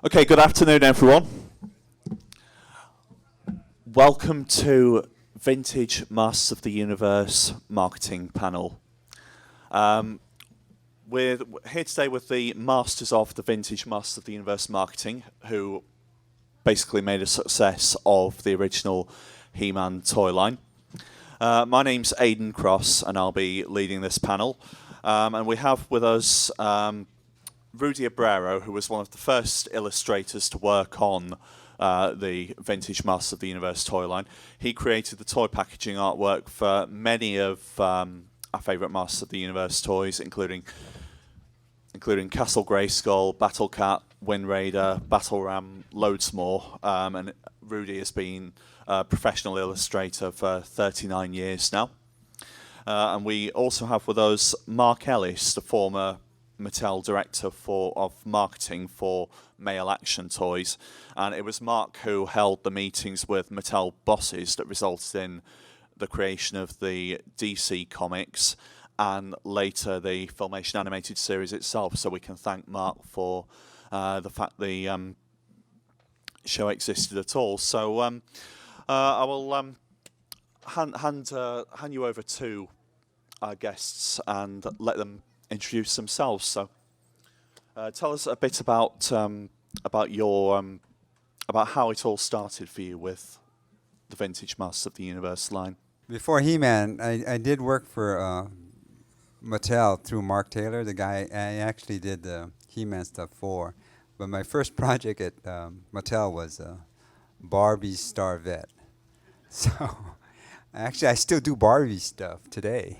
Okay, good afternoon, everyone. Welcome to Vintage Masters of the Universe Marketing Panel. We're here today with the Masters of the Vintage Masters of the Universe Marketing, who basically made a success of the original He-Man toy line. My name's Aidan Cross, and I'll be leading this panel. And we have with us Rudy Obrero, who was one of the first illustrators to work on the Vintage Masters of the Universe toy line. He created the toy packaging artwork for many of our favourite Masters of the Universe toys, including Castle Grayskull, Battle Cat, Wind Raider, Battle Ram, loads more. And Rudy has been a professional illustrator for 39 years now. And we also have with us Mark Ellis, the former Mattel director of marketing for male action toys, and it was Mark who held the meetings with Mattel bosses that resulted in the creation of the DC comics and later the Filmation animated series itself. So we can thank Mark for the fact the show existed at all. So I will hand you over to our guests and let them introduce themselves. So, tell us a bit about your about how it all started for you with the Vintage Masters of the Universe line. Before He-Man, I did work for Mattel through Mark Taylor, the guy I actually did the He-Man stuff for. But my first project at Mattel was Barbie Starvette. So, actually, I still do Barbie stuff today.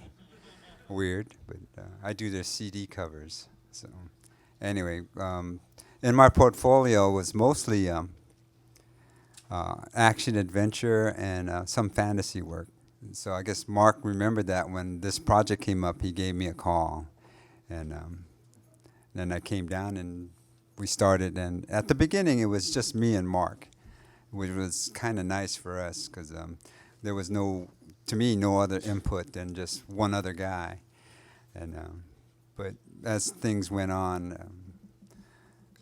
Weird, but I do their CD covers. So, anyway, in my portfolio was mostly action adventure and some fantasy work. And so I guess Mark remembered that when this project came up, he gave me a call, and then I came down and we started. And at the beginning, it was just me and Mark, which was kind of nice for us because there was no other input than just one other guy. And but as things went on,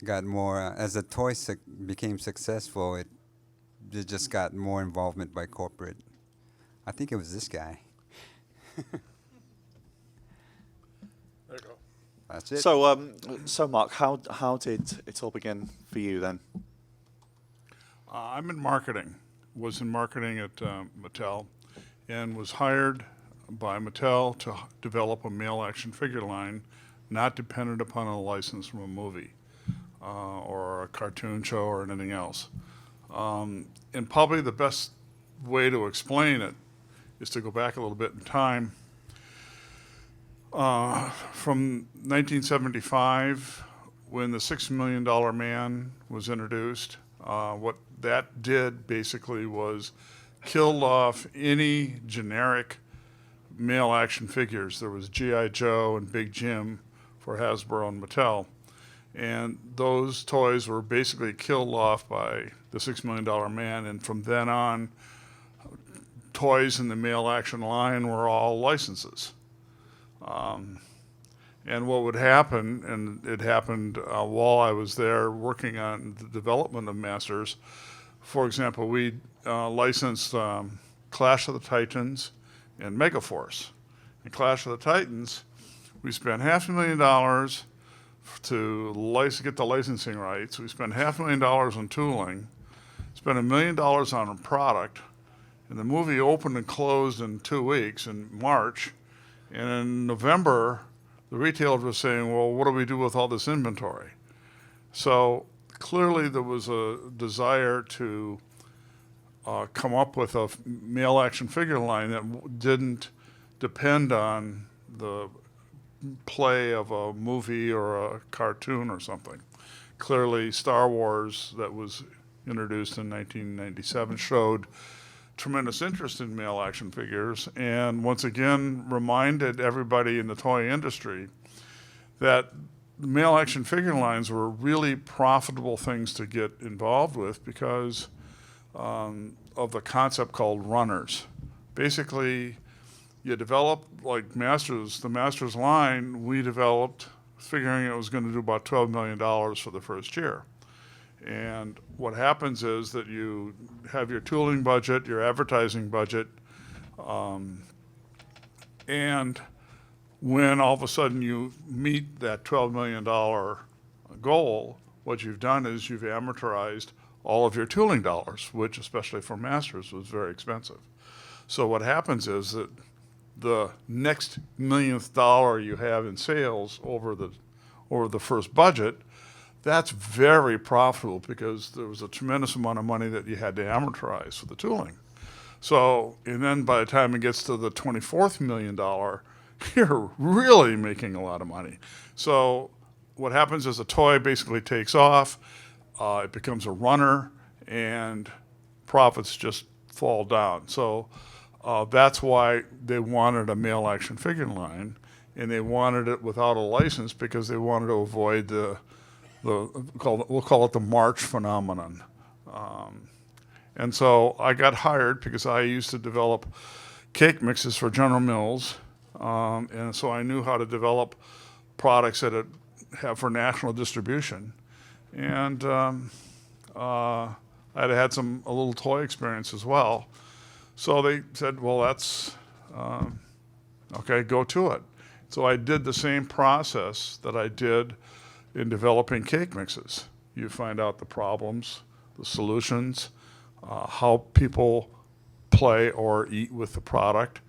got more as the toy became successful, it just got more involvement by corporate. I think it was this guy. There you go. That's it. So Mark, how did it all begin for you then? I'm in marketing. Was in marketing at Mattel, and was hired by Mattel to develop a male action figure line, not dependent upon a license from a movie or a cartoon show or anything else. And probably the best way to explain it is to go back a little bit in time. From 1975, when the $6 Million Man was introduced, what that did basically was killed off any generic male action figures. There was G.I. Joe and Big Jim for Hasbro and Mattel. And those toys were basically killed off by the $6 Million Man. And from then on, toys in the male action line were all licenses. And what would happen, and it happened while I was there working on the development of Masters. For example, we licensed Clash of the Titans and Megaforce. In Clash of the Titans, we spent $500,000 to get the licensing rights. We spent $500,000 on tooling, spent $1 million on a product, and the movie opened and closed in 2 weeks in March. And in November, the retailer was saying, well, what do we do with all this inventory? So clearly there was a desire to come up with a male action figure line that didn't depend on the play of a movie or a cartoon or something. Clearly, Star Wars, that was introduced in 1997, showed tremendous interest in male action figures, and once again reminded everybody in the toy industry that male action figure lines were really profitable things to get involved with because of the concept called runners. Basically, you develop, like Masters, the Masters line, we developed figuring it was going to do about $12 million for the first year. And what happens is that you have your tooling budget, your advertising budget, and when all of a sudden you meet that $12 million goal, what you've done is you've amortized all of your tooling dollars, which especially for masters was very expensive. So what happens is that the next millionth dollar you have in sales over the first budget, that's very profitable because there was a tremendous amount of money that you had to amortize for the tooling. So, and then by the time it gets to the $24th million, you're really making a lot of money. So what happens is a toy basically takes off, it becomes a runner, and profits just fall down. So that's why they wanted a male action figure line, and they wanted it without a license because they wanted to avoid we'll call it the March phenomenon. And so I got hired because I used to develop cake mixes for General Mills, and so I knew how to develop products that have for national distribution. And I had a little toy experience as well. So they said, well, that's okay, go to it. So I did the same process that I did in developing cake mixes. You find out the problems, the solutions, how people play or eat with the product,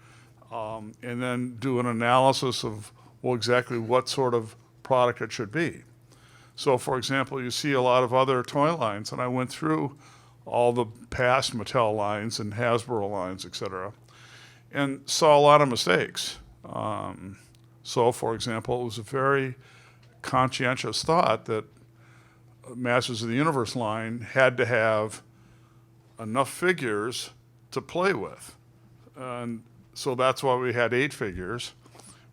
and then do an analysis of, well, exactly what sort of product it should be. So, for example, you see a lot of other toy lines, and I went through all the past Mattel lines and Hasbro lines, et cetera, and saw a lot of mistakes. So, for example, it was a very conscientious thought that Masters of the Universe line had to have enough figures to play with. And so that's why we had 8 figures.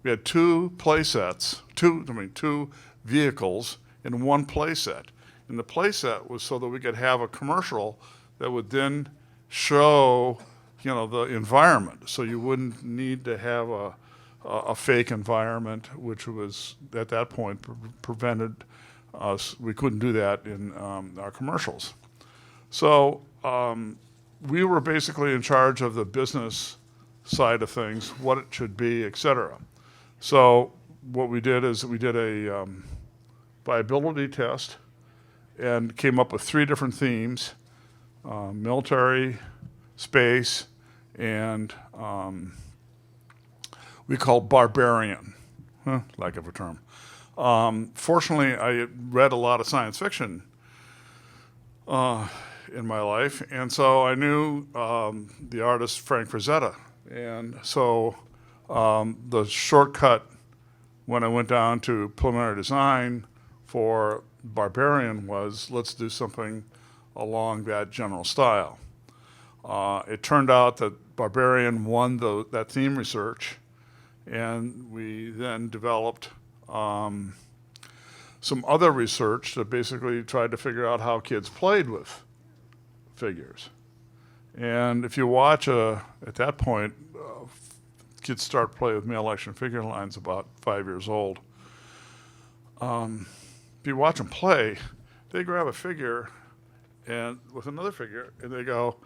We had 2 play sets, two vehicles in 1 play set. And the play set was so that we could have a commercial that would then show, the environment. So you wouldn't need to have a fake environment, which was at that point prevented us. We couldn't do that in our commercials. So we were basically in charge of the business side of things, what it should be, et cetera. So what we did is we did a viability test and came up with 3 different themes: military, space, and we call barbarian, lack of a term. Fortunately, I read a lot of science fiction in my life, and so I knew the artist Frank Frazetta. And so the shortcut when I went down to preliminary design for Barbarian was, let's do something along that general style. It turned out that Barbarian won that theme research, and we then developed some other research that basically tried to figure out how kids played with figures. And if you watch, at that point, kids start playing with male action figure lines about 5 years old. If you watch them play, they grab a figure and with another figure, and they go,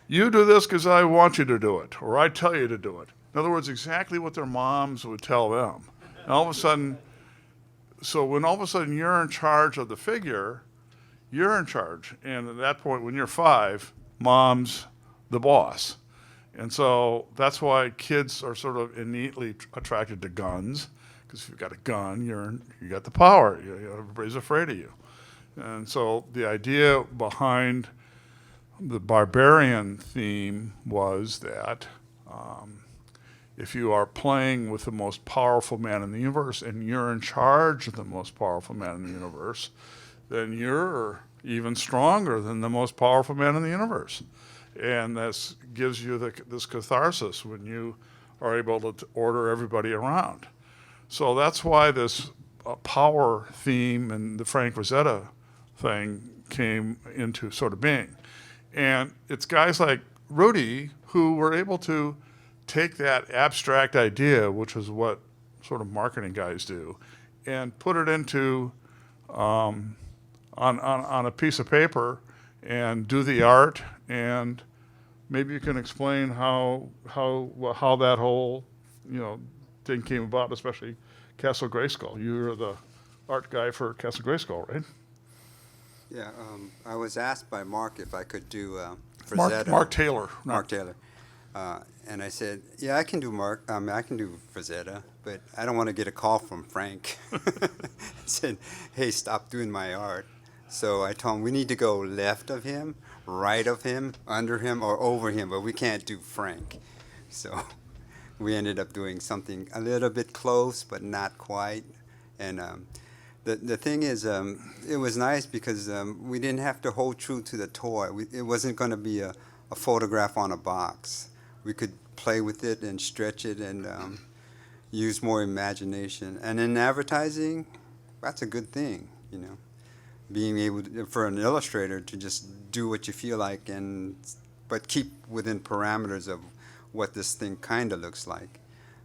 "You do this because I want you to do it," or "I tell you to do it." In other words, exactly what their moms would tell them. And all of a sudden, so when all of a sudden you're in charge of the figure, you're in charge. And at that point, when you're 5, mom's the boss. And so that's why kids are sort of innately attracted to guns, because if you've got a gun, you got the power. Everybody's afraid of you. And so the idea behind the barbarian theme was that if you are playing with the most powerful man in the universe and you're in charge of the most powerful man in the universe, then you're even stronger than the most powerful man in the universe. And this gives you this catharsis when you are able to order everybody around. So that's why this power theme and the Frank Frazetta thing came into sort of being. And it's guys like Rudy who were able to take that abstract idea, which is what sort of marketing guys do, and put it into on a piece of paper and do the art, and maybe you can explain how that whole thing came about, especially Castle Grayskull. You're the art guy for Castle Grayskull, right? Yeah, I was asked by Mark if I could do Mark, Frazetta. Mark Taylor. Mark Taylor. And I said, yeah, I can do I can do Frazetta, but I don't want to get a call from Frank. Said, hey, stop doing my art. So I told him we need to go left of him, right of him, under him, or over him, but we can't do Frank. So we ended up doing something a little bit close, but not quite. And the thing is, it was nice because we didn't have to hold true to the toy. It wasn't going to be a photograph on a box. We could play with it and stretch it and use more imagination. And in advertising, that's a good thing, being able for an illustrator to just do what you feel like, but keep within parameters of what this thing kind of looks like.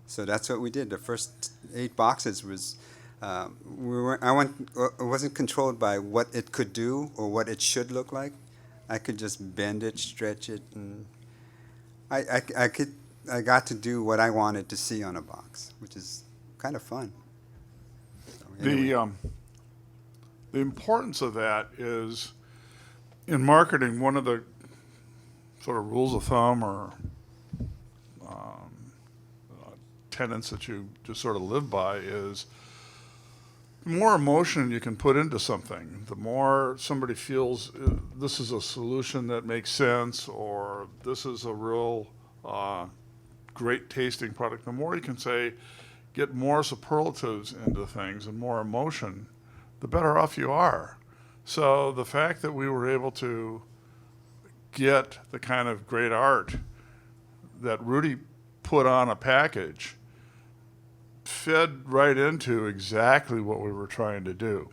So that's what we did. The first 8 boxes was I wasn't controlled by what it could do or what it should look like. I could just bend it, stretch it, and I got to do what I wanted to see on a box, which is kind of fun. So anyway. The importance of that is, in marketing, one of the sort of rules of thumb or tenets that you just sort of live by is the more emotion you can put into something, the more somebody feels this is a solution that makes sense, or this is a real great tasting product, the more you can say, get more superlatives into things and more emotion, the better off you are. So the fact that we were able to get the kind of great art that Rudy put on a package fed right into exactly what we were trying to do.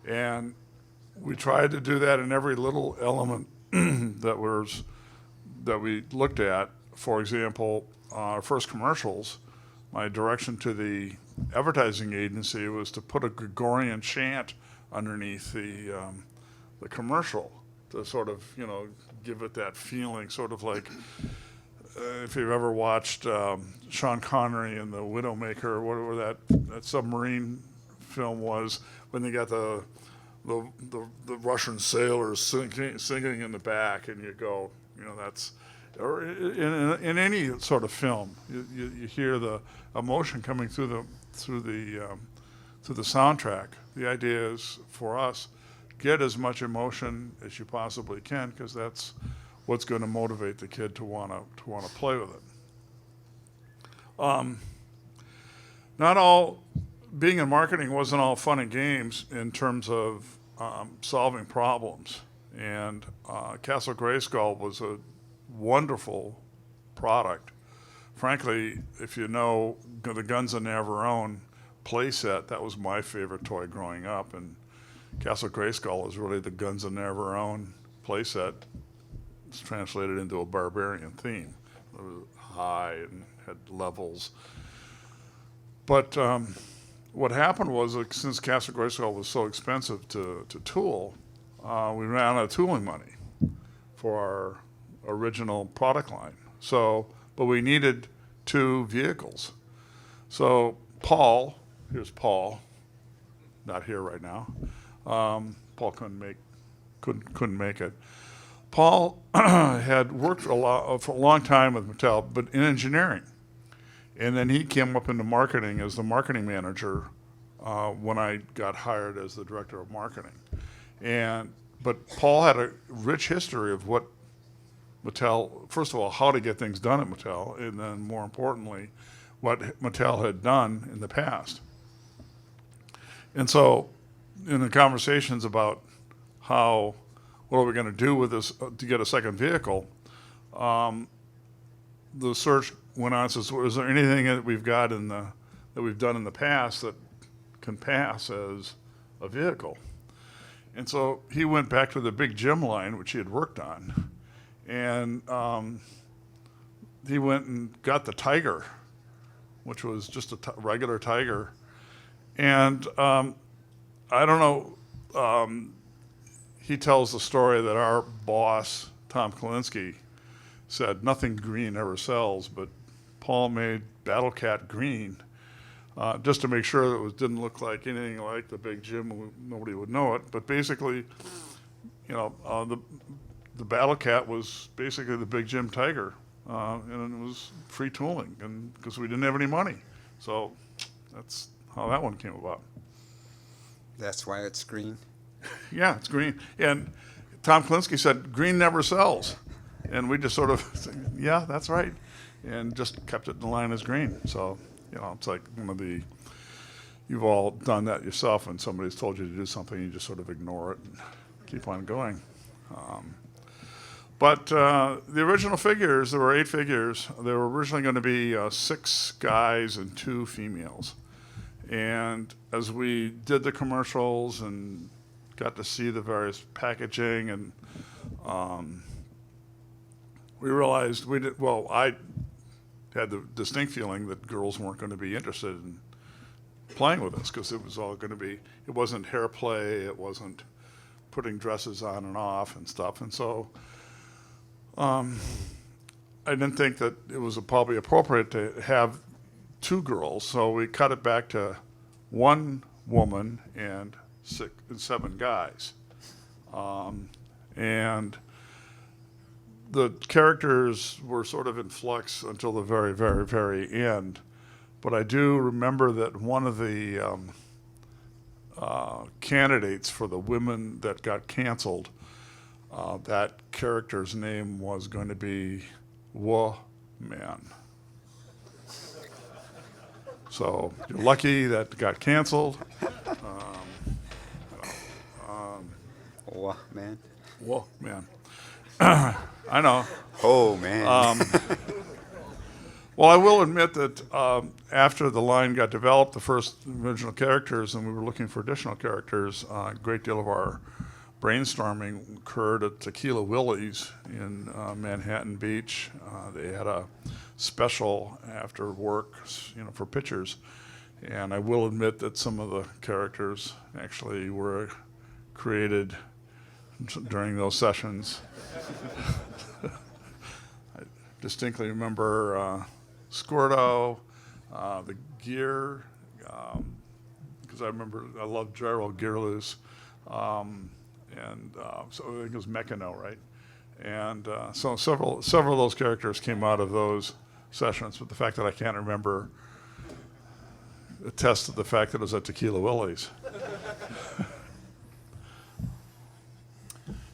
And we tried to do that in every little element that we looked at. For example, our first commercials, my direction to the advertising agency was to put a Gregorian chant underneath the commercial to sort of, give it that feeling, sort of like if you've ever watched Sean Connery in The Widowmaker, or whatever that submarine film was, when they got the Russian sailors singing in the back, and you go, that's, or in any sort of film, you hear the emotion coming through the soundtrack. The idea is for us, get as much emotion as you possibly can, because that's what's going to motivate the kid to want to play with it. Not all being in marketing wasn't all fun and games in terms of solving problems. And Castle Grayskull was a wonderful product. Frankly, if you know the Guns of Navarone playset, that was my favorite toy growing up, and Castle Grayskull is really the Guns of Navarone playset. It's translated into a barbarian theme. It was high and had levels. But what happened was, since Castle Grayskull was so expensive to tool, we ran out of tooling money for our original product line. But we needed 2 vehicles. So here's Paul, not here right now. Paul couldn't make it. Paul had worked for a long time with Mattel, but in engineering. And then he came up into marketing as the marketing manager when I got hired as the director of marketing. But Paul had a rich history of what Mattel, first of all, how to get things done at Mattel, and then more importantly, what Mattel had done in the past. And so in the conversations about what are we going to do with this to get a second vehicle, the search went on and says, is there anything that we've got that we've done in the past that can pass as a vehicle? And so he went back to the big gym line, which he had worked on, and he went and got the Tiger, which was just a regular Tiger. And I don't know he tells the story that our boss, Tom Kalinske, said nothing green ever sells, but Paul made Battle Cat green just to make sure that it didn't look like anything like the Big Jim. Nobody would know it. But basically, the Battle Cat was basically the Big Jim Tiger, and it was free tooling, and because we didn't have any money. So that's how that one came about. That's why it's green. Yeah, it's green. And Tom Kalinske said, green never sells. And we just sort of said, yeah, that's right. And just kept it in the line as green. So, it's like one of the, you've all done that yourself when somebody's told you to do something, you just sort of ignore it and keep on going. But the original figures, there were 8 figures. There were originally going to be 6 guys and 2 females. And as we did the commercials and got to see the various packaging, and we realized I had the distinct feeling that girls weren't going to be interested in playing with us because it was all going to be, it wasn't hair play, it wasn't putting dresses on and off and stuff. And so I didn't think that it was probably appropriate to have 2 girls, so we cut it back to 1 woman and 7 guys. And the characters were sort of in flux until the very, very, very end. But I do remember that one of the candidates for the women that got canceled, that character's name was going to be man. So you're lucky that got canceled. Man. Man. I know. Oh, man. Well, I will admit that after the line got developed, the first original characters, and we were looking for additional characters, a great deal of our brainstorming occurred at Tequila Willie's in Manhattan Beach. They had a special after work, for pictures. And I will admit that some of the characters actually were created during those sessions. I distinctly remember Squirto, the gear, because I loved Gyro Gearloose, and so I think it was Mechano, right? And so several of those characters came out of those sessions, but the fact that I can't remember attests to the fact that it was at Tequila Willie's.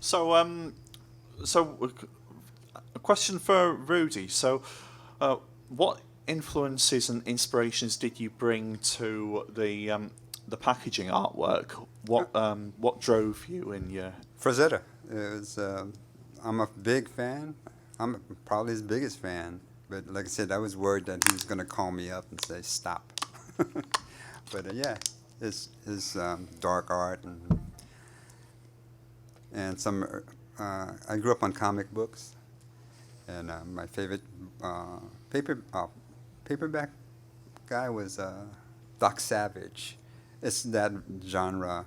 So a question for Rudy. So, what influences and inspirations did you bring to the packaging artwork? What drove you in your? Frazetta. It was. I'm a big fan. I'm probably his biggest fan. But like I said, I was worried that he was going to call me up and say stop. But yeah, his dark art and some. I grew up on comic books, and my favorite paperback guy was Doc Savage. It's that genre,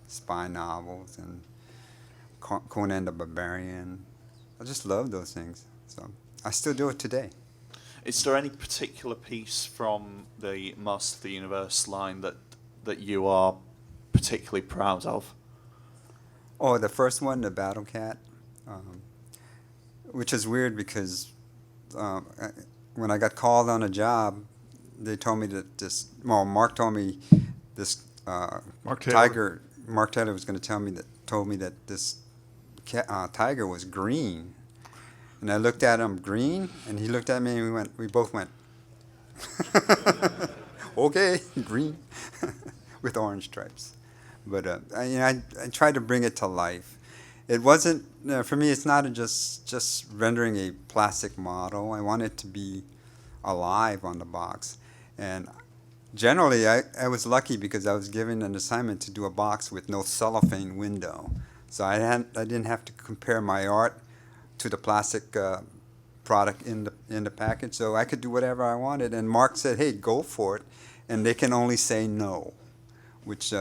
spy novels and Conan the Barbarian. I just love those things, so I still do it today. Is there any particular piece from the Master of the Universe line that you are particularly proud of? Oh, the first one, the Battle Cat, which is weird because when I got called on a job, they told me that Mark told me this Mark tiger. Mark Taylor was going to told me that this tiger was green, and I looked at him green, and he looked at me, and we both went, okay, green, with orange stripes. But I tried to bring it to life. It wasn't for me. It's not just rendering a plastic model. I want it to be alive on the box. And generally, I was lucky because I was given an assignment to do a box with no cellophane window, so I didn't have to compare my art to the plastic product in the package. So I could do whatever I wanted. And Mark said, "Hey, go for it," and they can only say no, which.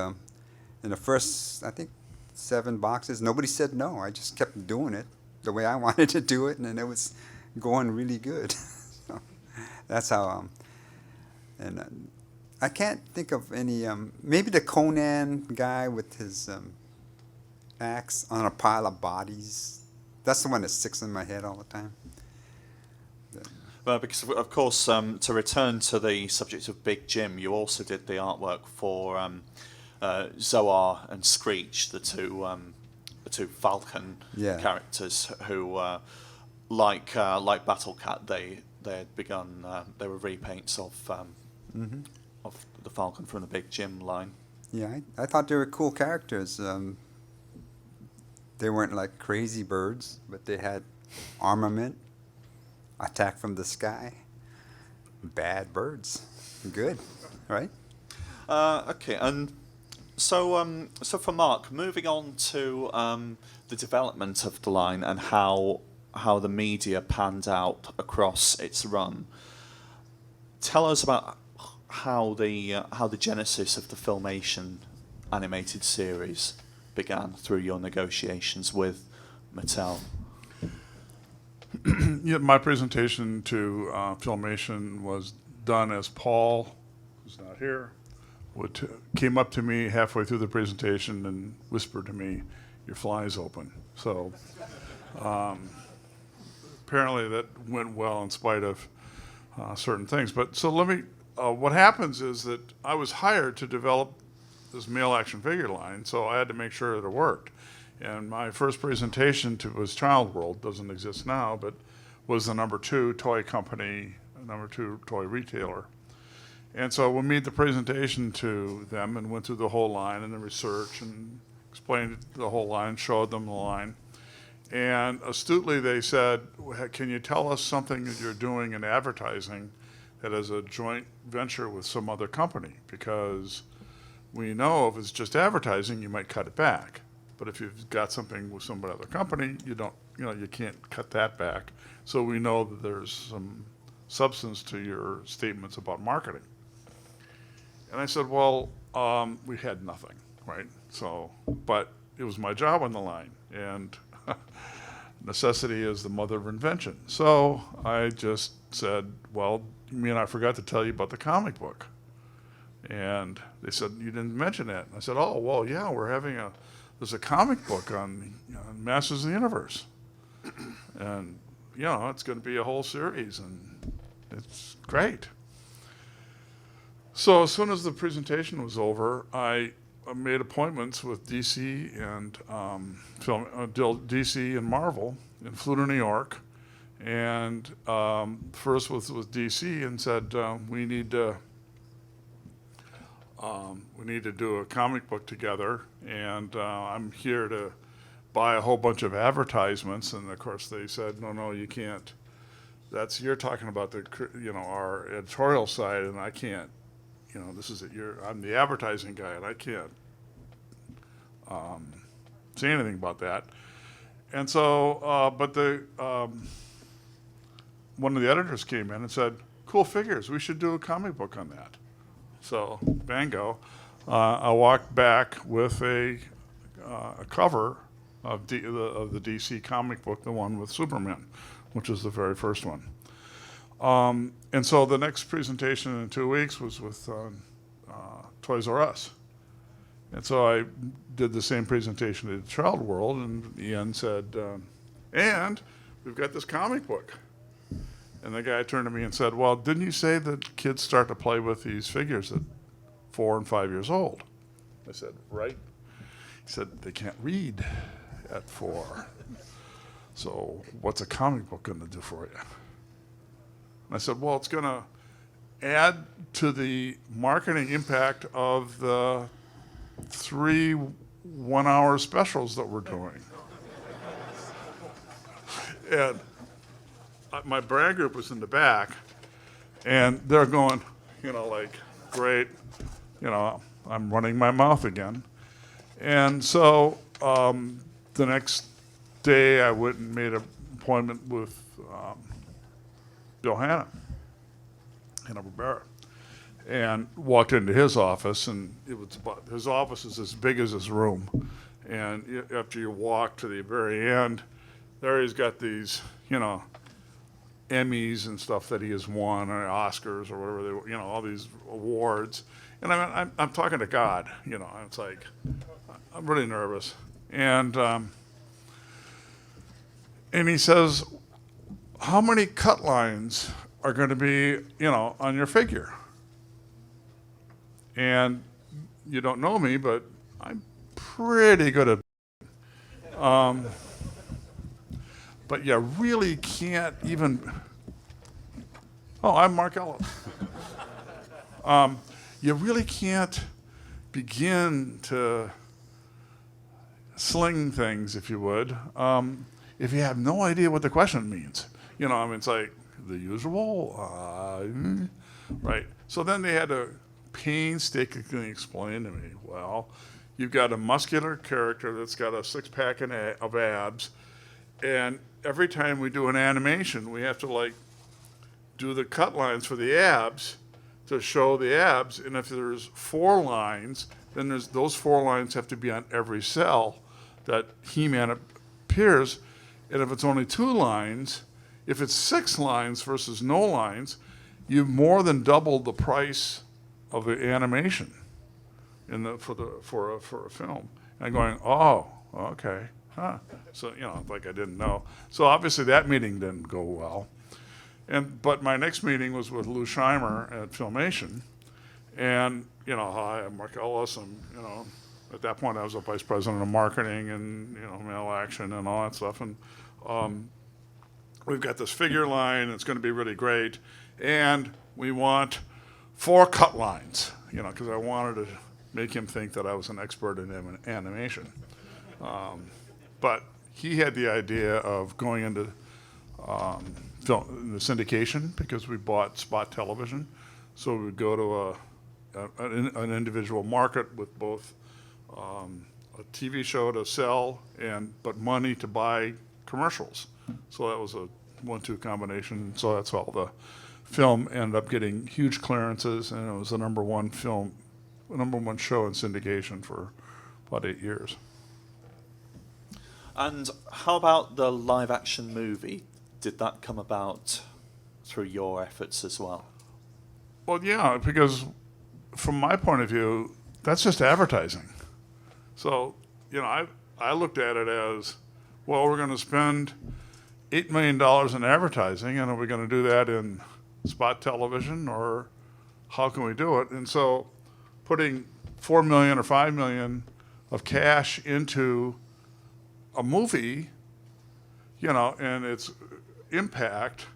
in the first, I think, 7 boxes, nobody said no. I just kept doing it the way I wanted to do it, and then it was going really good. So that's how. And I can't think of any. Maybe the Conan guy with his axe on a pile of bodies. That's the one that sticks in my head all the time. Well, because of course, to return to the subject of Big Jim, you also did the artwork for Zoar and Screech, the two Falcon characters who, like Battle Cat, they had begun. They were repaints of the Falcon from the Big Jim line. Yeah, I thought they were cool characters. They weren't like crazy birds, but they had armament, attack from the sky, bad birds. Good, right? Okay, and so for Mark, moving on to the development of the line and how the media panned out across its run. Tell us about how the genesis of the Filmation animated series began through your negotiations with Mattel. Yeah, my presentation to Filmation was done as Paul, who's not here, came up to me halfway through the presentation and whispered to me, "Your fly's open." So apparently that went well in spite of certain things. But so let me. What happens is that I was hired to develop this male action figure line, so I had to make sure that it worked. And my first presentation was Child World, doesn't exist now, but was the #2 toy company, #2 toy retailer. And so we made the presentation to them and went through the whole line and the research and explained the whole line, showed them the line. And astutely they said, "Can you tell us something that you're doing in advertising that is a joint venture with some other company? Because we know if it's just advertising, you might cut it back. But if you've got something with some other company, you can't cut that back. So we know that there's some substance to your statements about marketing." And I said, well, we had nothing, right? So, but it was my job on the line, and necessity is the mother of invention. So I just said, well, you mean I forgot to tell you about the comic book? And they said, you didn't mention that. And I said, oh, well, yeah, there's a comic book on Masters of the Universe. And, it's going to be a whole series, and it's great. So as soon as the presentation was over, I made appointments with DC and DC and Marvel, and flew to New York. And first with DC and said, we need to do a comic book together, and I'm here to buy a whole bunch of advertisements. And of course they said, no, you can't. You're talking about our editorial side, and I can't. I'm the advertising guy, and I can't say anything about that. And so, but one of the editors came in and said, "Cool figures. We should do a comic book on that." So, bango. I walked back with a cover of the DC comic book, the one with Superman, which is the very first one. And so the next presentation in 2 weeks was with Toys R Us. And so I did the same presentation at Child World, and Ian said, and we've got this comic book. And the guy turned to me and said, well, didn't you say that kids start to play with these figures at 4 and 5 years old? I said, right. He said, they can't read at 4. So what's a comic book going to do for you? And I said, well, it's going to add to the marketing impact of the 3 one-hour specials that we're doing. And my brand group was in the back, and they're going, great, I'm running my mouth again. And so the next day I went and made an appointment with Bill Hanna and Obrero. and walked into his office, and his office is as big as his room. And after you walk to the very end, there he's got these, Emmys and stuff that he has won, or Oscars, or whatever all these awards. And I'm talking to God, it's like, I'm really nervous. And he says, how many cut lines are going to be, on your figure? And you don't know me, but I'm pretty good at but you really can't even. Oh, I'm Mark Ellis. You really can't begin to sling things, if you would, if you have no idea what the question means. It's like the usual, right? So then they had to painstakingly explain to me, well, you've got a muscular character that's got a six-pack of abs, and every time we do an animation, we have to do the cut lines for the abs to show the abs, and if there's 4 lines, then those 4 lines have to be on every cell that He-Man appears, and if it's only 2 lines, if it's 6 lines versus no lines, you've more than doubled the price of the animation for a film. And I'm going, oh, okay, huh? So like I didn't know. So obviously that meeting didn't go well. But my next meeting was with Lou Scheimer at Filmation, and hi, I'm Mark Ellis. At that point I was a vice president of marketing and mail action and all that stuff. And we've got this figure line. It's going to be really great, and we want 4 cut lines. Because I wanted to make him think that I was an expert in animation. But he had the idea of going into the syndication, because we bought spot television. So we would go to an individual market with both a TV show to sell but money to buy commercials. So that was a 1-2 combination. So that's how the film ended up getting huge clearances, and it was the number one show in syndication for about 8 years. And how about the live action movie? Did that come about through your efforts as well? Well, yeah, because from my point of view, that's just advertising. So, I looked at it as, well, we're going to spend $8 million in advertising, and are we going to do that in spot television, or how can we do it? And so putting $4 million or $5 million of cash into a movie, and its impact,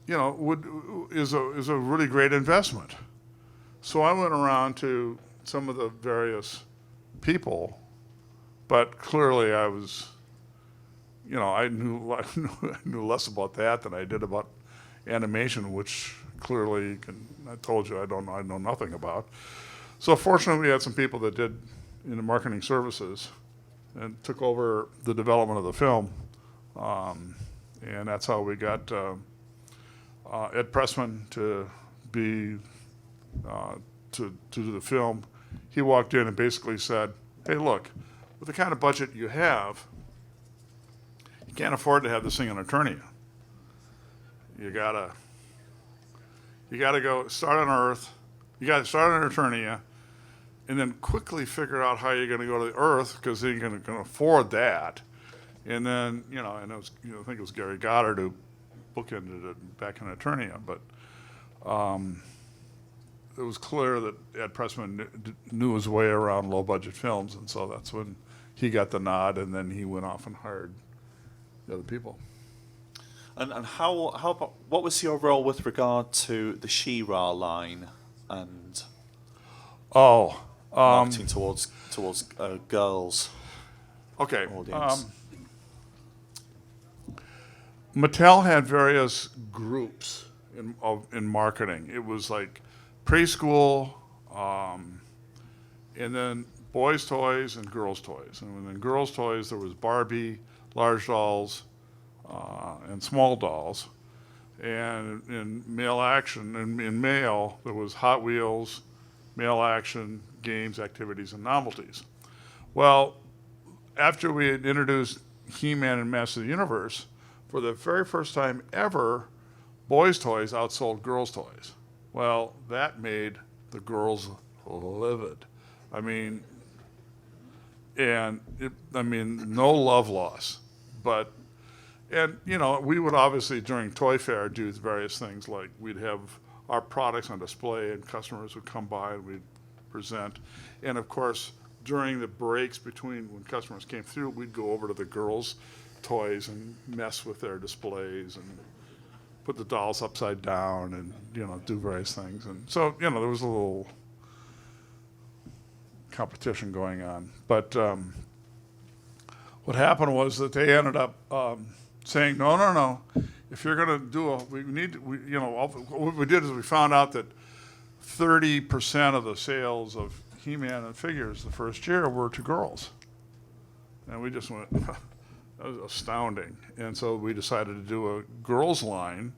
is a really great investment. So I went around to some of the various people, but clearly I was, I knew less about that than I did about animation, which clearly I told you I know nothing about. So fortunately, we had some people that did in the marketing services and took over the development of the film, and that's how we got Ed Pressman to be to do the film. He walked in and basically said, "Hey, look, with the kind of budget you have, you can't afford to have this thing on Eternia. You gotta go start on Earth. You gotta start on Eternia, and then quickly figure out how you're going to go to the Earth, because you're going to afford that." And then, and it was, I think it was Gary Goddard who bookended it back in Eternia, but it was clear that Ed Pressman knew his way around low-budget films, and so that's when he got the nod, and then he went off and hired the other people. And how about, what was your role with regard to the She-Ra line and marketing towards girls? Okay. Audience. Mattel had various groups in marketing. It was like preschool, and then boys' toys and girls' toys. And within girls' toys, there was Barbie, large dolls, and small dolls. And in male action, in male, there was Hot Wheels, male action, games, activities, and novelties. Well, after we had introduced He-Man and Masters of the Universe, for the very first time ever, boys' toys outsold girls' toys. Well, that made the girls livid. I mean, no love loss, but, and we would obviously during Toy Fair do various things, like we'd have our products on display and customers would come by and we'd present. And of course, during the breaks between when customers came through, we'd go over to the girls' toys and mess with their displays and put the dolls upside down and do various things. And so there was a little competition going on. But what happened was that they ended up saying, no. If you're going to do what we did is we found out that 30% of the sales of He-Man and figures the first year were to girls. And we just went, that was astounding. And so we decided to do a girls line,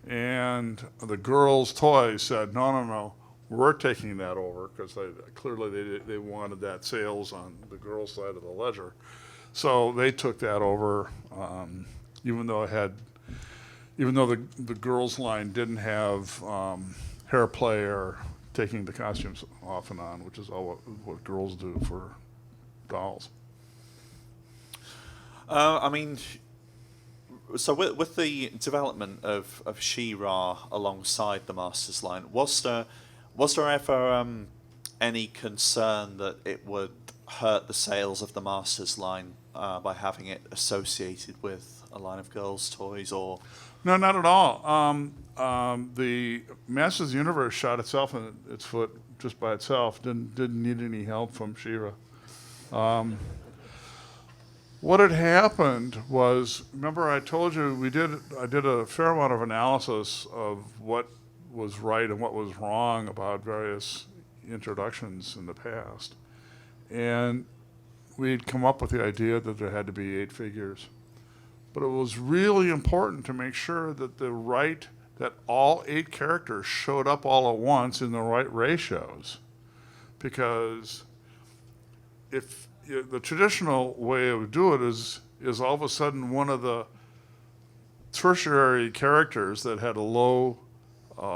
and the girls' toys said, no, we're taking that over, because clearly they wanted that sales on the girls' side of the ledger. So they took that over, even though the girls' line didn't have hair play or taking the costumes off and on, which is all what girls do for dolls. So with the development of She-Ra alongside the Masters line, was there ever any concern that it would hurt the sales of the Masters line by having it associated with a line of girls' toys, or? No, not at all. The Masters of the Universe shot itself in its foot just by itself. Didn't need any help from She-Ra. What had happened was, remember I told you I did a fair amount of analysis of what was right and what was wrong about various introductions in the past. And we'd come up with the idea that there had to be 8 figures. But it was really important to make sure that all 8 characters showed up all at once in the right ratios. Because if the traditional way of doing it is all of a sudden one of the tertiary characters that had a low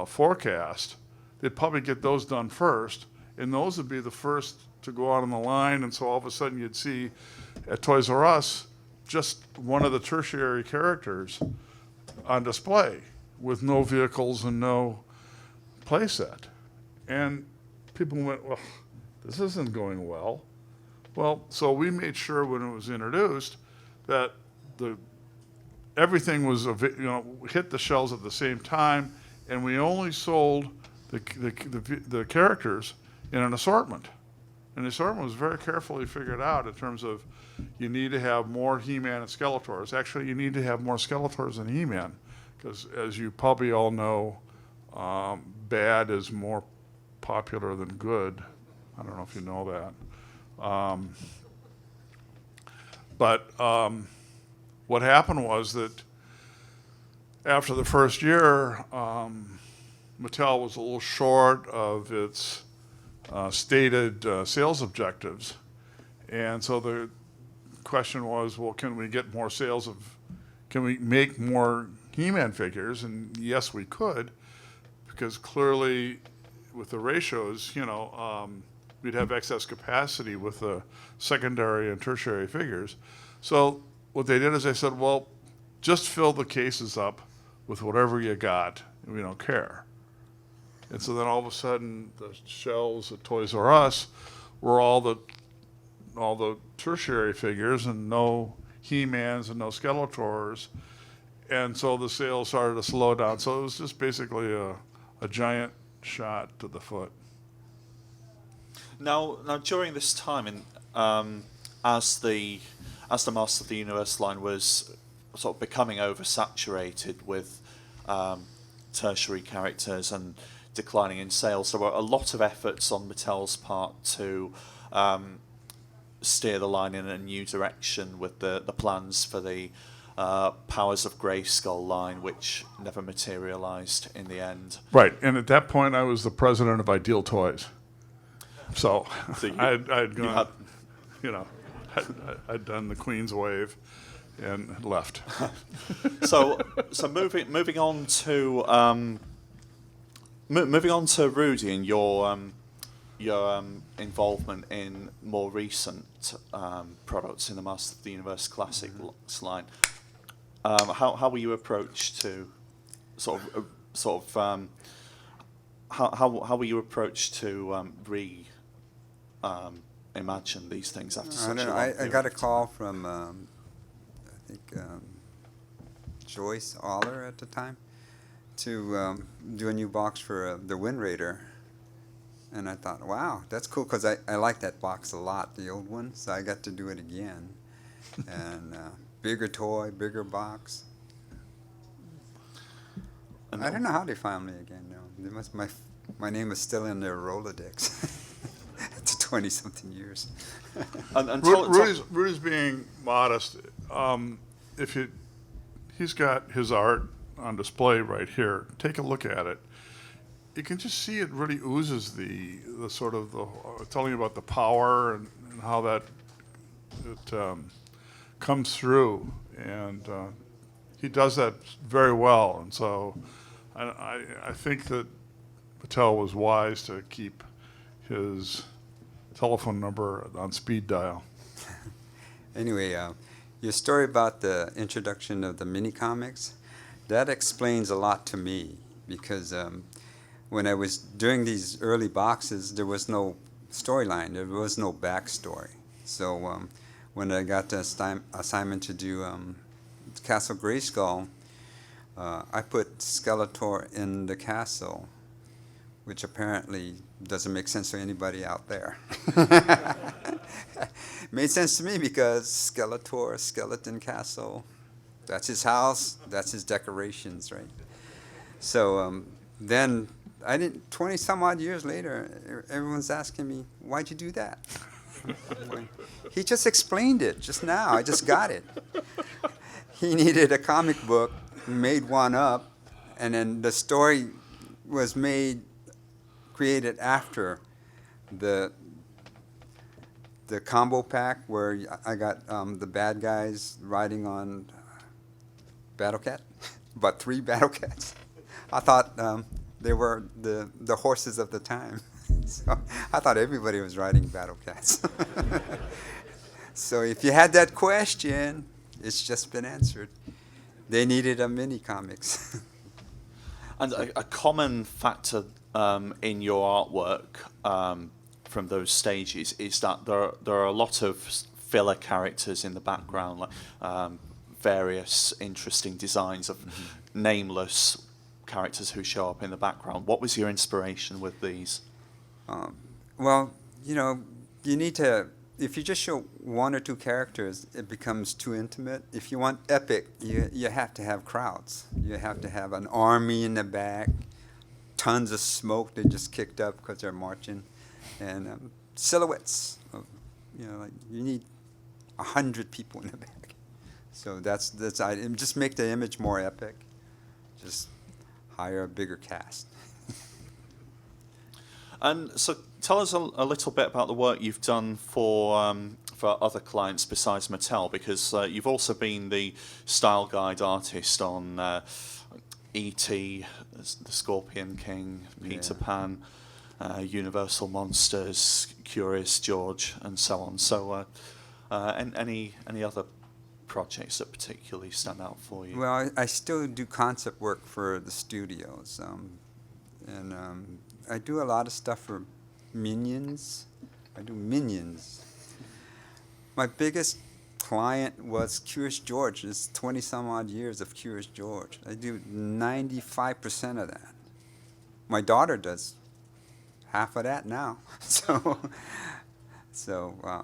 forecast, they'd probably get those done first, and those would be the first to go out on the line, and so all of a sudden you'd see at Toys R Us just one of the tertiary characters on display with no vehicles and no playset. And people went, well, this isn't going well. Well, so we made sure when it was introduced that everything was hit the shelves at the same time, and we only sold the characters in an assortment. And the assortment was very carefully figured out in terms of you need to have more He-Man and Skeletors. Actually, you need to have more Skeletors than He-Man, because as you probably all know, bad is more popular than good. I don't know if you know that. But what happened was that after the first year, Mattel was a little short of its stated sales objectives. And so the question was, well, can we make more He-Man figures? And yes, we could, because clearly with the ratios, we'd have excess capacity with the secondary and tertiary figures. So what they did is they said, well, just fill the cases up with whatever you got, and we don't care. And so then all of a sudden, the shelves at Toys R Us were all the tertiary figures and no He-Mans and no Skeletors. And so the sales started to slow down. So it was just basically a giant shot to the foot. Now, during this time, as the Master of the Universe line was sort of becoming oversaturated with tertiary characters and declining in sales, there were a lot of efforts on Mattel's part to steer the line in a new direction with the plans for the Powers of Grayskull line, which never materialized in the end. Right, and at that point, I was the president of Ideal Toys. So, So I'd gone, I'd done the Queen's Wave and left. So moving on to moving on to Rudy and your involvement in more recent products in the Master of the Universe Classics line. How were you approached to how were you approached to imagine these things after such a long I period got a of call time? from I think Joyce Aller at the time to do a new box for the Wind Raider. And I thought, wow, that's cool, because I like that box a lot, the old one, so I got to do it again. And bigger toy, bigger box. I don't know how they found me again, no. They must, my name is still in their Rolodex. It's 20-something years. And Rudy's being modest. He's got his art on display right here. Take a look at it. You can just see it really oozes the sort of telling you about the power and how that it comes through, and he does that very well. And so I think that Mattel was wise to keep his telephone number on speed dial. Anyway, your story about the introduction of the mini comics, that explains a lot to me, because when I was doing these early boxes, there was no storyline, there was no backstory. So when I got the assignment to do Castle Grayskull, I put Skeletor in the castle, which apparently doesn't make sense to anybody out there. Made sense to me because Skeletor, skeleton castle, that's his house, that's his decorations, right? So then 20 some odd years later, everyone's asking me, why'd you do that? He just explained it just now. I just got it. He needed a comic book, made one up, and then the story was created after the combo pack where I got the bad guys riding on Battle Cat, but 3 Battle Cats. I thought they were the horses of the time. So I thought everybody was riding Battle Cats. So if you had that question, it's just been answered. They needed a mini comics. And a common factor in your artwork from those stages is that there are a lot of filler characters in the background, like various interesting designs of nameless characters who show up in the background. What was your inspiration with these? Well, you need to, if you just show 1 or 2 characters, it becomes too intimate. If you want epic, you have to have crowds. You have to have an army in the back, tons of smoke they just kicked up because they're marching, and silhouettes. Like you need 100 people in the back. So that's just make the image more epic. Just hire a bigger cast. And so tell us a little bit about the work you've done for other clients besides Mattel, because you've also been the style guide artist on E.T., The Scorpion King, Peter Pan, Universal Monsters, Curious George, and so on. So any other projects that particularly stand out for you? Well, I still do concept work for the studios, and I do a lot of stuff for Minions. I do Minions. My biggest client was Curious George. It's 20-some-odd years of Curious George. I do 95% of that. My daughter does half of that now. So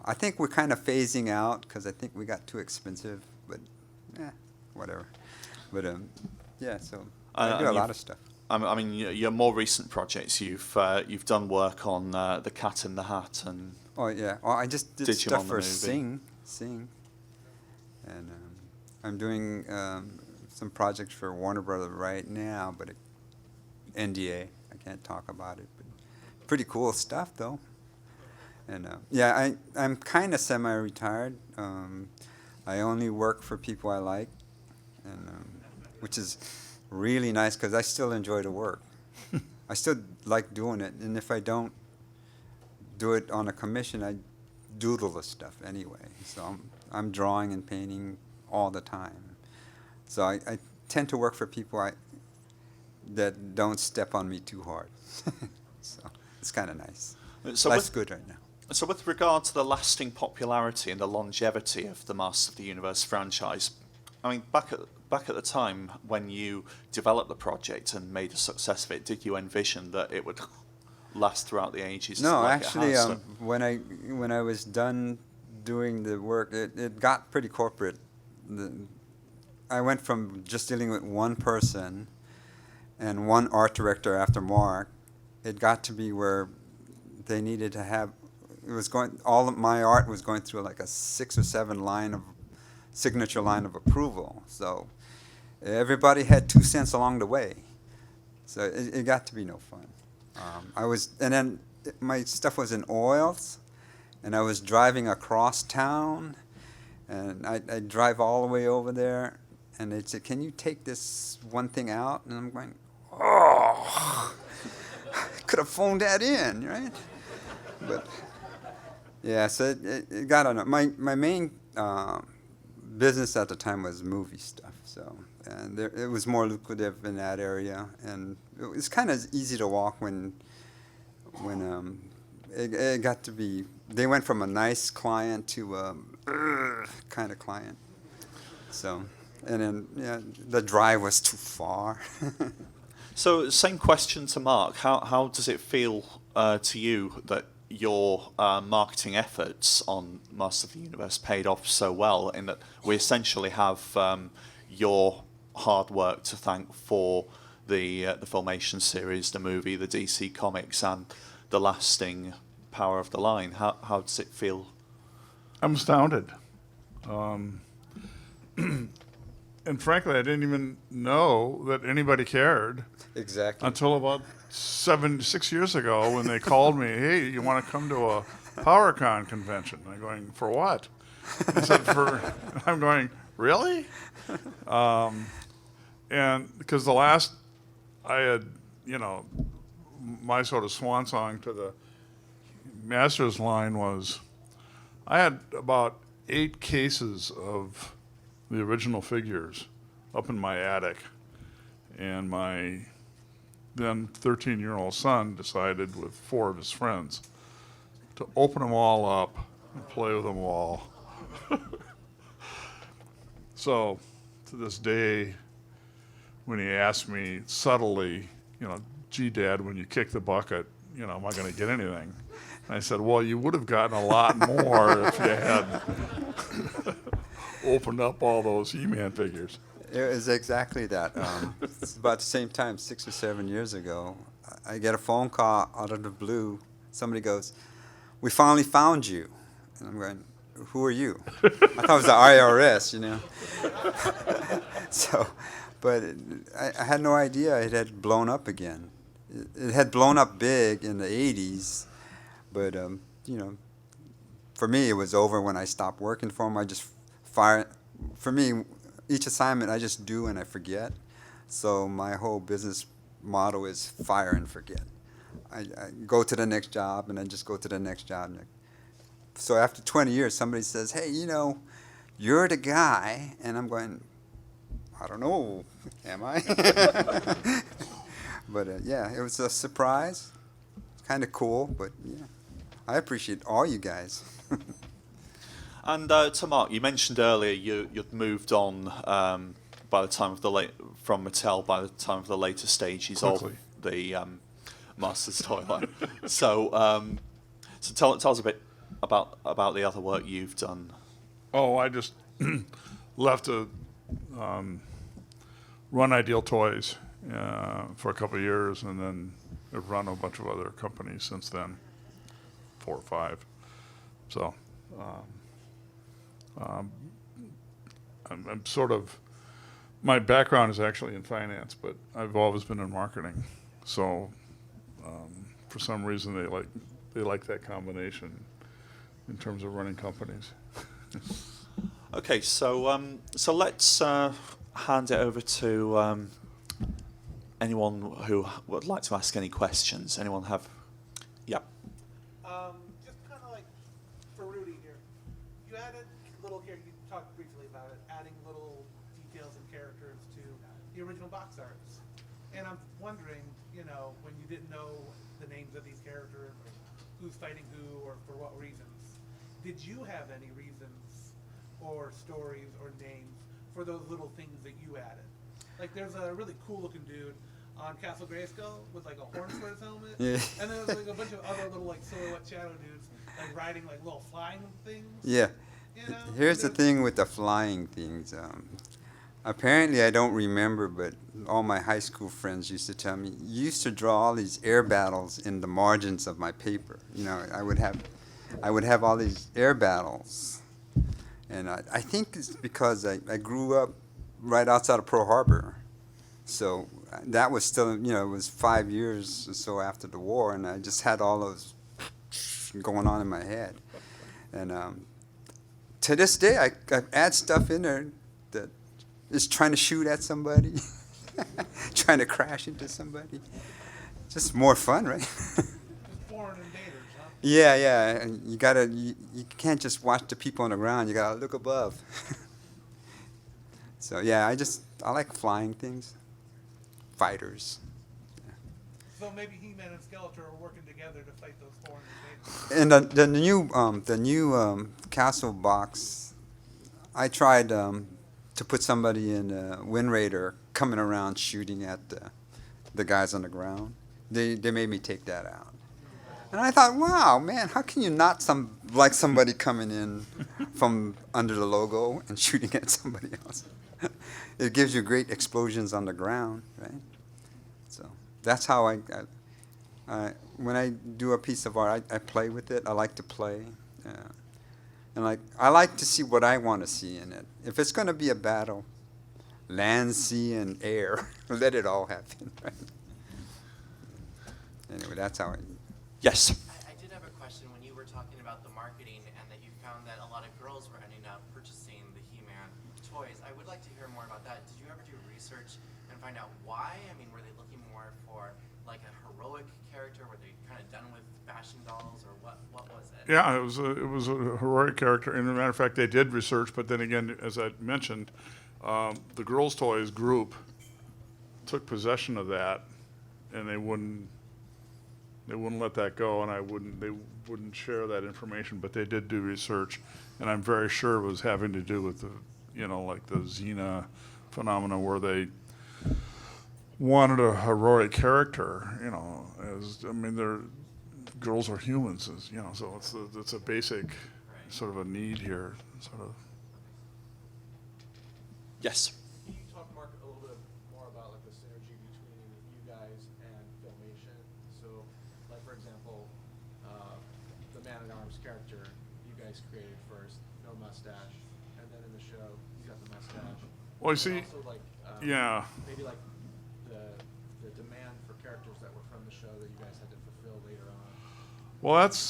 I think we're kind of phasing out because I think we got too expensive, but whatever. But so I do a lot of stuff. I mean, your more recent projects, you've done work on The Cat in the Hat and. Oh yeah, I just did Digimon stuff the for movie. Sing, and I'm doing some projects for Warner Brothers right now, but NDA. I can't talk about it. But pretty cool stuff, though. And yeah, I'm kind of semi-retired. I only work for people I like, and which is really nice because I still enjoy the work. I still like doing it, and if I don't do it on a commission, I doodle the stuff anyway. So I'm drawing and painting all the time. So I tend to work for people that don't step on me too hard. So it's kind of nice. So Life's good right now. So with regard to the lasting popularity and the longevity of the Masters of the Universe franchise, I mean, back at the time when you developed the project and made a success of it, did you envision that it would last throughout the ages? No, like actually, it has? when I was done doing the work, it got pretty corporate. I went from just dealing with one person and one art director after Mark. It got to be where they needed to have. It was going. All of my art was going through like a 6 or 7 signature line of approval. So everybody had 2 cents along the way. So it got to be no fun. And then my stuff was in oils, and I was driving across town, and I'd drive all the way over there, and they'd say, "Can you take this one thing out?" And I'm going, "Oh, could have phoned that in, right?" But yeah, so it got on. My main business at the time was movie stuff, so and it was more lucrative in that area, and it was kind of easy to walk when it got to be. They went from a nice client to a kind of client. So, and then the drive was too far. So same question to Mark. How does it feel to you that your marketing efforts on Master of the Universe paid off so well, in that we essentially have your hard work to thank for the Filmation series, the movie, the DC comics, and the lasting power of the line? How does it feel? I'm astounded. And frankly, I didn't even know that anybody cared Exactly. until about 6 years ago when they called me, "Hey, you want to come to a PowerCon convention?" I'm going, "For what?" They said, I'm going, "Really?" And because I had, my sort of swan song to the Masters line was, I had about 8 cases of the original figures up in my attic, and my then 13-year-old son decided with 4 of his friends to open them all up and play with them all. So to this day, when he asked me subtly, "Gee, Dad, when you kick the bucket, am I going to get anything?" And I said, "Well, you would have gotten a lot more if you had opened up all those He-Man figures." It was exactly that. It's about the same time, 6 or 7 years ago, I get a phone call out of the blue. Somebody goes, "We finally found you." And I'm going, "Who are you?" I thought it was the IRS, So, but I had no idea it had blown up again. It had blown up big in the 80s, but, for me, it was over when I stopped working for them. I just for me, each assignment I just do and I forget. So my whole business motto is fire and forget. I go to the next job and then just go to the next job. So after 20 years, somebody says, "Hey, you're the guy," and I'm going, "I don't know, am I?" But yeah, it was a surprise. Kind of cool, but yeah, I appreciate all you guys. And to Mark, you mentioned earlier you'd moved on by the time of from Mattel by the time of the later stages Quickly. of the Masters toy line. So tell us a bit about the other work you've done. Oh, I just left to run Ideal Toys for a couple of years, and then I've run a bunch of other companies since then, 4 or 5. So I'm sort of, my background is actually in finance, but I've always been in marketing. So for some reason they like that combination in terms of running companies. Okay, so let's hand it over to anyone who would like to ask any questions. Anyone have? Yeah. Just kind of like for Rudy here, you added little here. You talked briefly about it, adding little details and characters to the original box arts. And I'm wondering, when you didn't know the names of these characters, or who's fighting who, or for what reasons, did you have any reasons, or stories, or names for those little things that you added? Like, there's a really cool looking dude on Castle Grayskull with like a horn for his helmet, Yeah. and then there's like a bunch of other little like silhouette shadow dudes like riding like little flying things. Yeah. Here's the thing with the flying things. Apparently, I don't remember, but all my high school friends used to tell me, you used to draw all these air battles in the margins of my paper. I would have all these air battles. And I think it's because I grew up right outside of Pearl Harbor. So that was still, it was 5 years or so after the war, and I just had all those going on in my head. And to this day, I add stuff in there that is trying to shoot at somebody, trying to crash into somebody. Just more fun, right? Just foreign invaders, huh? Yeah. And you can't just watch the people on the ground. You gotta look above. So yeah, I like flying things, fighters. So maybe He-Man and Skeletor are working together to fight those foreign invaders. And the new castle box, I tried to put somebody in Wind Raider coming around shooting at the guys on the ground. They made me take that out. And I thought, wow, man, how can you not like somebody coming in from under the logo and shooting at somebody else? It gives you great explosions on the ground, right? So that's how when I do a piece of art, I play with it. I like to play. And I like to see what I want to see in it. If it's going to be a battle, land, sea, and air, let it all happen, right? Anyway, that's how Yes. I did have a question when you were talking about the marketing and that you found that a lot of girls were ending up purchasing the He-Man toys. I would like to hear more about that. Did you ever do research and find out why? I mean, were they looking more for like a heroic character? Were they kind of done with fashion dolls, or what was it? Yeah, it was a heroic character. And as a matter of fact, they did research, but then again, as I mentioned, the Girls' Toys group took possession of that, and they wouldn't let that go, and they wouldn't share that information. But they did do research, and I'm very sure it was having to do with like the Xena phenomena, where they wanted a heroic character. They're girls are humans, so it's a basic sort of a need here, sort of. Yes. Can you talk, Mark, a little bit more about like the synergy between you guys and Filmation? So, like for example, the Man-at-Arms character you guys created first, no mustache, and then in the show he's got the mustache. Well, you And see, also like yeah. maybe like the demand for characters that were from the show that you guys had to fulfill later on. Well, that's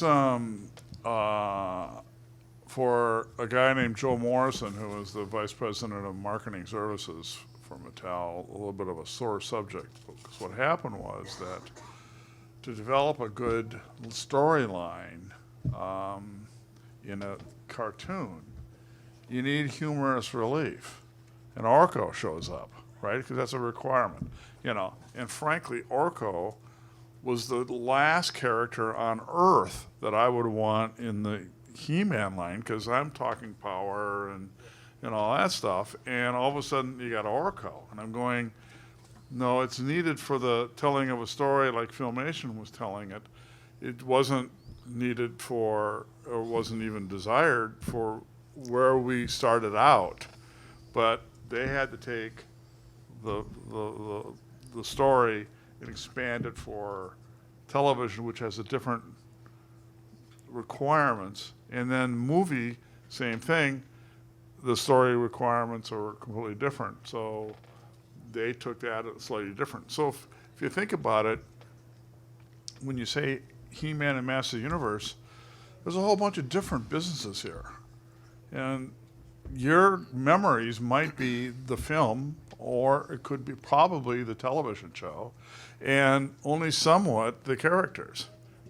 for a guy named Joe Morrison, who was the vice president of marketing services for Mattel, a little bit of a sore subject. Because what happened was that to develop a good storyline in a cartoon, you need humorous relief. And Orko shows up, right? Because that's a requirement, And frankly, Orko was the last character on Earth that I would want in the He-Man line, because I'm talking power and all that stuff. And all of a sudden, you got Orko, and I'm going, no, it's needed for the telling of a story like Filmation was telling it. It wasn't needed for, or wasn't even desired for where we started out. But they had to take the story and expand it for television, which has a different requirements, and then movie, same thing. the story requirements are completely different. So they took that slightly different. So if you think about it, when you say He-Man and Master of the Universe, there's a whole bunch of different businesses here. And your memories might be the film, or it could be probably the television show, and only somewhat the characters.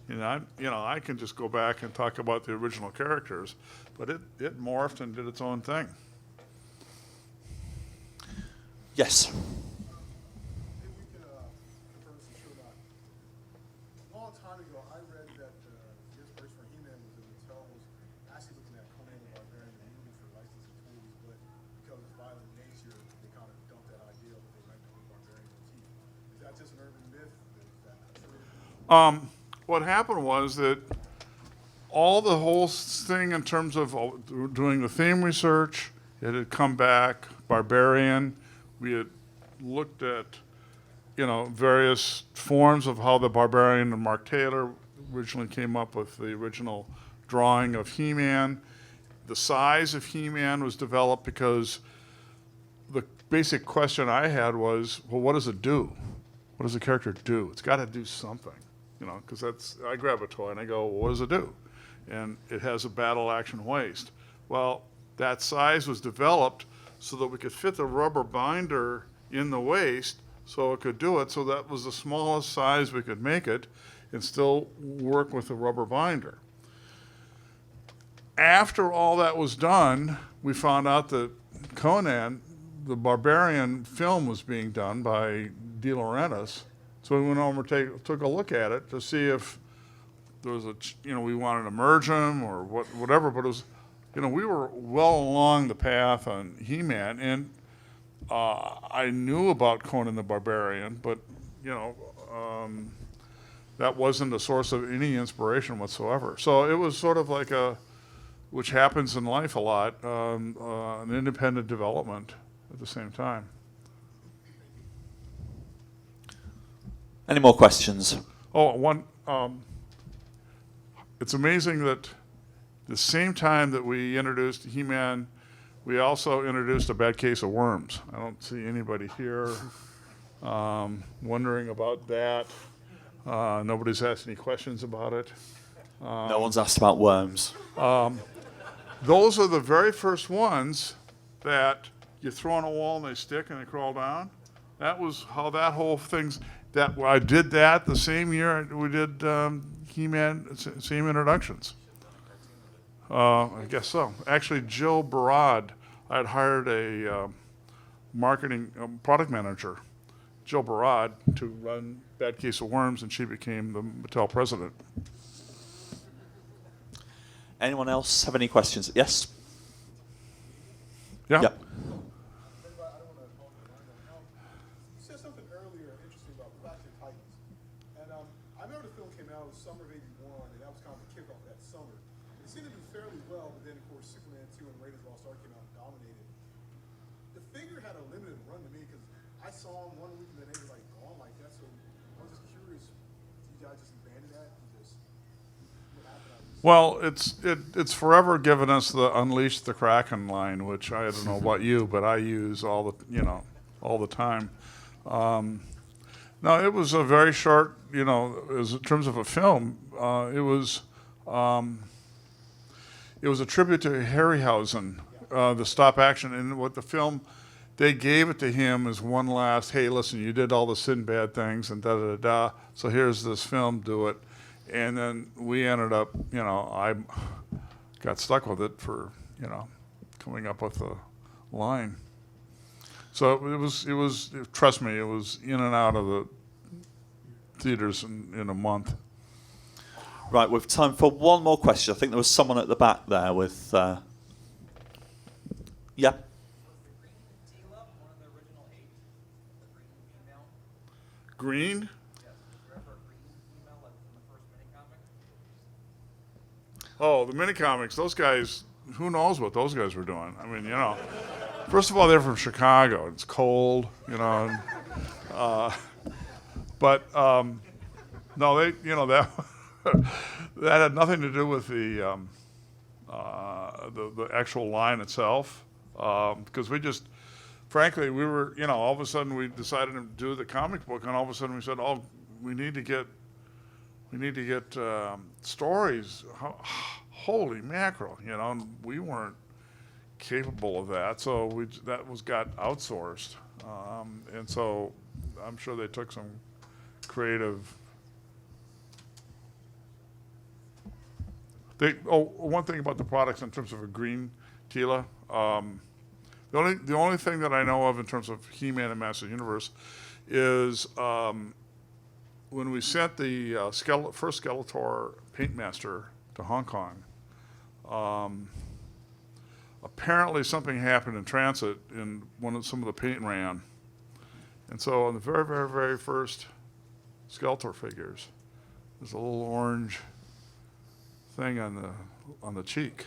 I can just go back and talk about the original characters, but it morphed and did its own thing. Yes. Maybe we can confirm this is true or not. A long time ago, I read that the inspiration for He-Man was in Mattel was actually looking at Conan the Barbarian, the movie for licensing toys, but because of violent nature, they kind of dumped that idea of what they might do with Barbarian motif. Is that just an urban myth? Is that not true? What happened was that all the whole thing in terms of doing the theme research, it had come back, Barbarian. We had looked at, various forms of how the Barbarian and Mark Taylor originally came up with the original drawing of He-Man. The size of He-Man was developed because the basic question I had was, well, what does it do? What does the character do? It's got to do something, because I grab a toy and I go, well, what does it do? And it has a battle action waist. Well, that size was developed so that we could fit the rubber binder in the waist so it could do it. So that was the smallest size we could make it and still work with the rubber binder. After all that was done, we found out that Conan, the Barbarian film, was being done by De Laurentiis. So we went over and took a look at it to see if there was we wanted to merge them or whatever, but it was, we were well along the path on He-Man, and I knew about Conan the Barbarian, but, that wasn't a source of any inspiration whatsoever. So it was sort of like which happens in life a lot, an independent development at the same time. Any more questions? It's amazing that the same time that we introduced He-Man, we also introduced A Bad Case of Worms. I don't see anybody here wondering about that. Nobody's asked any questions about it. No one's asked about worms. Those are the very first ones that you throw on a wall and they stick and they crawl down. That was how that whole thing's. I did that the same year we did He-Man, same introductions. I guess so. Actually, Jill Barad, I had hired a marketing product manager, Jill Barad, to run Bad Case of Worms, and she became the Mattel president. Anyone else have any questions? Yes? Yeah. Yep. You said something earlier interesting about Clash of Titans. And I remember the film came out, it was summer of '81, and that was kind of the kickoff that summer. It seemed to do fairly well, but then, of course, Superman 2 and Raiders of the Lost Ark came out and dominated. The figure had a limited run to me because I saw him one week and then they were like gone like that. So I was just curious, did you guys just abandon that? What happened? Well, it's forever given us the Unleash the Kraken line, which I don't know about you, but I use all the time. No, it was a very short, as in terms of a film, it was a tribute to Harryhausen, the stop action, and what the film, they gave it to him as one last, hey, listen, you did all the Sinbad things and da-da-da-da, so here's this film, do it. And then we ended up, I got stuck with it for, coming up with the line. So it was. Trust me, it was in and out of the theaters in a month. Right, we've time for one more question. I think there was someone at the back there with... Yeah. Green? Oh, the mini comics, those guys, who knows what those guys were doing? I mean, first of all, they're from Chicago. It's cold, but no, that that had nothing to do with the actual line itself. because we just, frankly, we were, all of a sudden we decided to do the comic book, and all of a sudden we said, oh, we need to get stories. Holy mackerel, and we weren't capable of that, so that got outsourced, and so I'm sure they took some creative. One thing about the products in terms of a green Tila, the only thing that I know of in terms of He-Man and Masters of the Universe is when we sent the first Skeletor Paintmaster to Hong Kong. Apparently something happened in transit in some of the paint ran, and so on the very, very, very first Skeletor figures, there's a little orange thing on the cheek,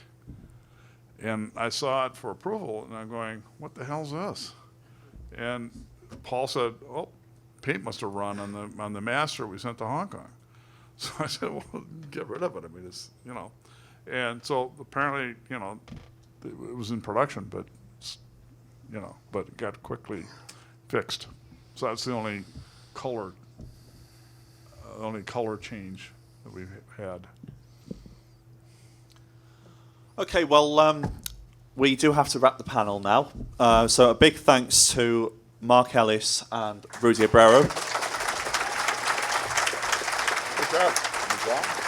and I saw it for approval, and I'm going, what the hell's this? And Paul said, oh, paint must have run on the master we sent to Hong Kong. So I said, well, get rid of it. I mean, it's, and so apparently, it was in production, but but it got quickly fixed. So that's the only color change that we've had. Okay, well, we do have to wrap the panel now. So a big thanks to Mark Ellis and Rudy Obrero. Good job. Good job.